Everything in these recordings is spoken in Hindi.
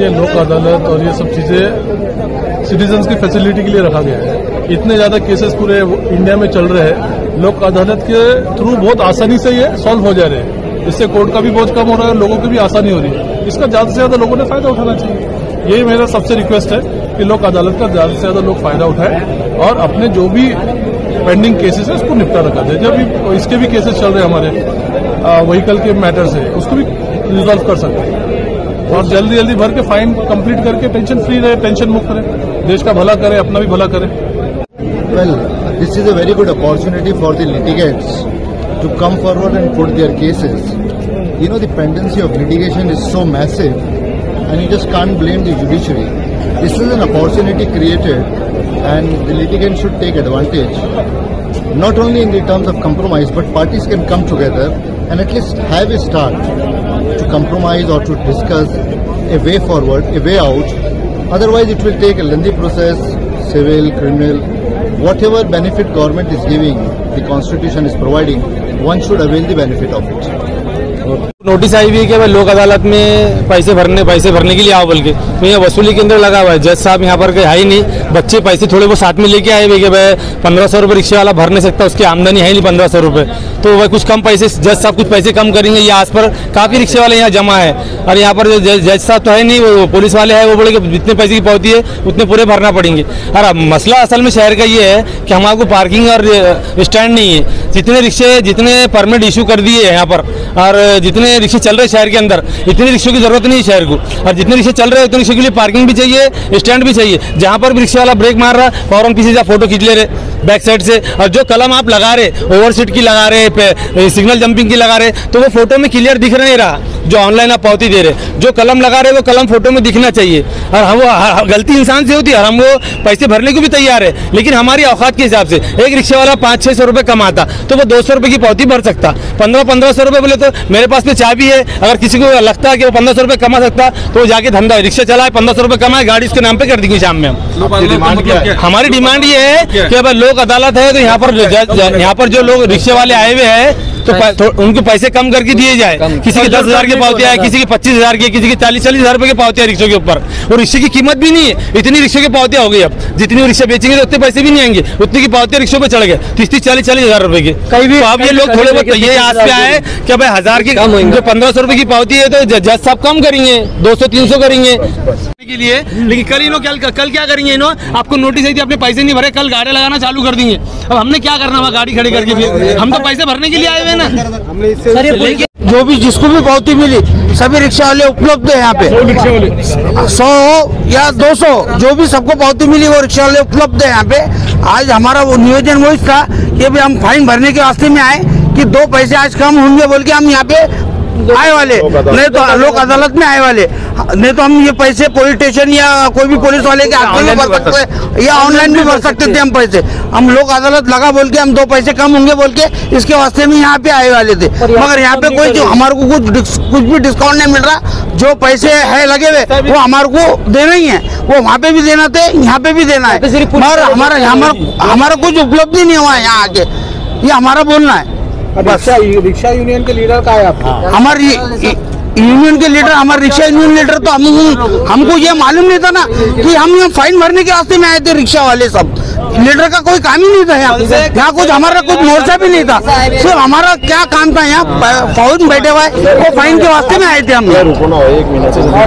ये लोक अदालत और ये सब चीजें सिटीजन्स की फैसिलिटी के लिए रखा गया है। इतने ज्यादा केसेस पूरे इंडिया में चल रहे हैं, लोक अदालत के थ्रू बहुत आसानी से ये सॉल्व हो जा रहे हैं। इससे कोर्ट का भी बोझ कम हो रहा है, लोगों की भी आसानी हो रही है। इसका ज्यादा से ज्यादा लोगों ने फायदा उठाना चाहिए। यही मेरा सबसे रिक्वेस्ट है कि लोक अदालत का ज्यादा से ज्यादा लोग फायदा उठाए और अपने जो भी पेंडिंग केसेस है उसको निपटारा कर दे। जब इसके भी केसेस चल रहे हैं हमारे व्हीकल के मैटर्स है, उसको भी रिजॉल्व कर सकते हैं और जल्दी जल्दी भर के फाइन कंप्लीट करके टेंशन फ्री रहे, टेंशन मुक्त रहे, देश का भला करे, अपना भी भला करे। Well, this is a very good opportunity for the litigants to come forward and put their cases. You know, the pendency of litigation is so massive and you just can't blame the judiciary. This is an opportunity created and the litigant should take advantage. Not only in the terms of compromise, but parties can come together and at least have a start to compromise or to discuss a way forward, a way out. Otherwise, it will take a lengthy process, civil, criminal, whatever benefit government is giving, the constitution is providing, one should avail the benefit of it. Notice आई हुई है कि भाई लोक अदालत में पैसे भरने के लिए आओ बोल के, तो यहाँ वसूली केंद्र लगा हुआ है। जज साहब यहाँ पर है ही नहीं, बच्चे पैसे थोड़े वो साथ में लेके आए हुए कि भाई 1500 रुपये रिक्शे वाला भर नहीं सकता, उसकी आमदनी है नहीं 1500 रुपये, तो वह कुछ कम पैसे, जज साहब कुछ पैसे कम करेंगे। ये आस पर काफ़ी रिक्शे वाले यहाँ जमा है और यहाँ पर जज साहब तो है नहीं, वो पुलिस वाले हैं, वो बोले कि जितने पैसे की पावती है उतने पूरे भरना पड़ेंगे। और मसला असल में शहर का ये है कि हमारे को पार्किंग और स्टैंड नहीं है। जितने परमिट इशू कर दिए हैं यहाँ पर और जितने रिक्शे चल रहे हैं शहर के अंदर, इतने रिक्शों की जरूरत नहीं है शहर को, और जितने रिक्शे चल रहे हैं उतने रिक्शे के लिए पार्किंग भी चाहिए, स्टैंड भी चाहिए। जहाँ पर भी रिक्शे वाला ब्रेक मार रहा है फौरन पीछे जा फोटो खींच ले रहे बैक साइड से, और जो कलम आप लगा रहे, ओवर सीट की लगा रहे, सिग्नल जंपिंग की लगा रहे, तो वो फोटो में क्लियर दिख नहीं रहा। जो ऑनलाइन आप पावती दे रहे, जो कलम लगा रहे वो कलम फोटो में दिखना चाहिए। और हम वो गलती इंसान से होती है, हम वो पैसे भरने को भी तैयार है, लेकिन हमारी औकात के हिसाब से एक रिक्शे वाला 500-600 रुपये कमाता तो वो 200 रुपये की पावती भर सकता। 1500 रुपये बोले तो मेरे पास में चाबी है, अगर किसी को लगता है कि वो 1500 रुपये कमा सकता तो वो जाके धंधा रिक्शा चलाए, 1500 रुपये कमाए, गाड़ी उसके नाम पे कर देंगे शाम में। हम हमारी डिमांड ये है कि अगर लोक अदालत है तो यहाँ पर जो लोग रिक्शे वाले आए हुए हैं तो उनको पैसे कम करके दिए जाए। किसी की 10,000 की पावती है, किसी की 25,000 की, किसी की 40,000 रुपए की पावती है रिक्शों के ऊपर, और रिक्शे की कीमत भी नहीं है। इतनी रिक्शे की पावतियां हो गई, अब जितनी रिक्शा बेचेंगे तो उतने पैसे भी नहीं आएंगे, उतनी की पावती रिक्शों पे चढ़ गए 30-40,000 रुपए की। कहीं भी अब ये लोग थोड़े बहुत ये आस पे आए कि भाई 1000 की जो 1500 रुपए की पावती है तो जज साहब कम करेंगे, 200-300 करेंगे के लिए। लेकिन कल इन्होंने कल क्या करेंगे, इन्होंने आपको नोटिस आई थी, आपने पैसे नहीं भरे, कल गाड़ी लगाना चालू कर देंगे। अब हमने क्या करना वहाँ गाड़ी खड़ी करके, फिर हम तो पैसे भरने के लिए आए हुए ना। जो भी जिसको भी पावती मिली सभी रिक्शा वाले उपलब्ध है यहाँ पे, 100 या 200 जो भी सबको पावती मिली वो रिक्शा वाले उपलब्ध है यहाँ पे। आज हमारा वो नियोजन वो था कि भी हम फाइन भरने के वास्ते में आए कि 2 पैसे आज कम होंगे बोल के हम यहाँ पे आए वाले, नहीं तो लोक अदालत में आए वाले, नहीं तो हम ये पैसे पुलिस स्टेशन या कोई भी पुलिस वाले के हाथ में भर सकते या ऑनलाइन भी भर सकते थे हम पैसे। हम लोक अदालत लगा बोल के हम 2 पैसे कम होंगे बोल के इसके वास्ते में यहाँ पे आए वाले थे, मगर यहाँ पे कोई जो हमारे को कुछ भी डिस्काउंट नहीं मिल रहा। जो पैसे है लगे हुए वो हमारे को देना ही है, वो वहाँ पे भी देना थे, यहाँ पे भी देना है, मगर हमारा कुछ उपलब्धि नहीं हुआ है यहाँ आके, ये हमारा बोलना है। रिक्शा यूनियन के लीडर का है आप? हमारे यूनियन के लीडर, हमारे रिक्शा यूनियन लीडर तो हमको ये मालूम नहीं था ना कि हम यहाँ फाइन भरने के वास्ते में आए थे। रिक्शा वाले सब लीडर का कोई काम ही नहीं था यहाँ कुछ हमारा कुछ मोर्चा भी नहीं था, सिर्फ हमारा क्या काम था यहाँ फौज में बैठे हुए वो फाइन के वास्ते में आए थे हम।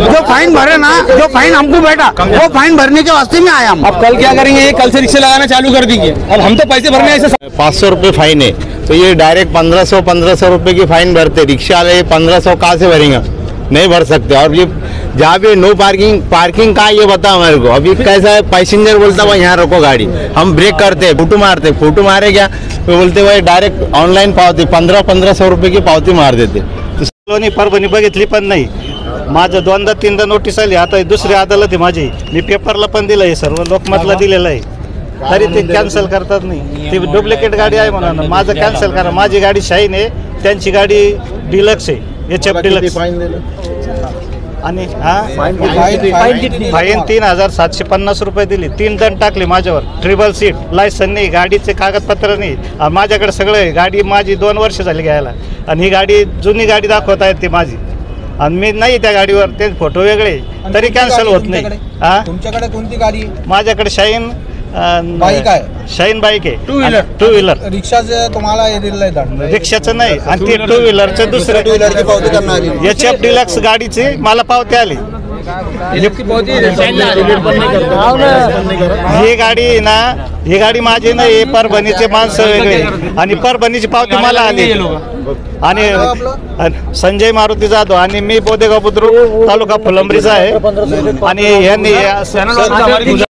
जो फाइन भरे ना, जो फाइन हमको बैठा वो फाइन भरने के वास्ते में आया हम। अब कल क्या करेंगे, कल से रिक्शे लगाना चालू कर देंगे। अब हम तो पैसे भरने ऐसे 500 रुपये फाइन है तो ये डायरेक्ट 1500 रुपये की फाइन भरते, रिक्शा वाले 1500 कहाँ से भरेंगे, नहीं भर सकते। और ये जहाँ पे नो पार्किंग कहाँ ये बताओ हमारे को। अभी कैसा है, पैसेंजर बोलता है यहाँ रोको गाड़ी, हम ब्रेक करते, फोटो मारे क्या तो बोलते भाई डायरेक्ट ऑनलाइन पावती 1500 रुपये की पावती मार देते। परभणी बघितली पण नाही, माझं 2दा-3दा नोटीस आली, आता दुसरी अदालत आहे माझी, मी पेपरला पण दिलं आहे, सर्व लोकमतला दिलेलं आहे, तरी ते कॅन्सल करतात नाही। ती डुप्लिकेट गाडी आहे म्हणून माझं कॅन्सल करा। माझी गाडी शाईन आहे, त्यांची गाडी डिलक्स आहे, HF डिलक्स, आणि फाईन 3750 रुपये दिली, 3 दंड टाकले माझ्यावर, ट्रिबल सीट, लायसन नाही, गाडीचे कागदपत्र नाही, माझ्याकडे सगळं आहे। गाडी माझी 2 वर्ष झाली घ्यायला आणि ही गाडी जुनी गाडी दाखवत आहेत ती माझी, आणि मी नाही त्या गाडीवर, ते फोटो वेगळे तरी कोणती कॅन्सल गाडी होत आहे नाही. तुमच्याकडे? हा, तुमच्याकडे कोणती गाडी आहे? माझ्याकडे शाईन बाईक आहे? शाईन बाईक आहे. Two wheeler? Two wheeler. रिक्षाचं तुम्हाला हे दिलेलं आहे दंड. रिक्षाचं नाही, आणि ते टू व्हीलरचं दुसरं टू व्हीलरची पावती करणार आहे. HF डिलक्स गाडीची मला पावती आली. ही गाडी आहे ना, ही गाडी माझी नाही, परभणीचे माणसं वेगळे, आणि परभणीची पावती मला आली. आणि संजय मारुती जाधव, आणि मी बोदेगाव बुद्रुक, तालुका फुलंब्रीचा आहे. आणि यांनी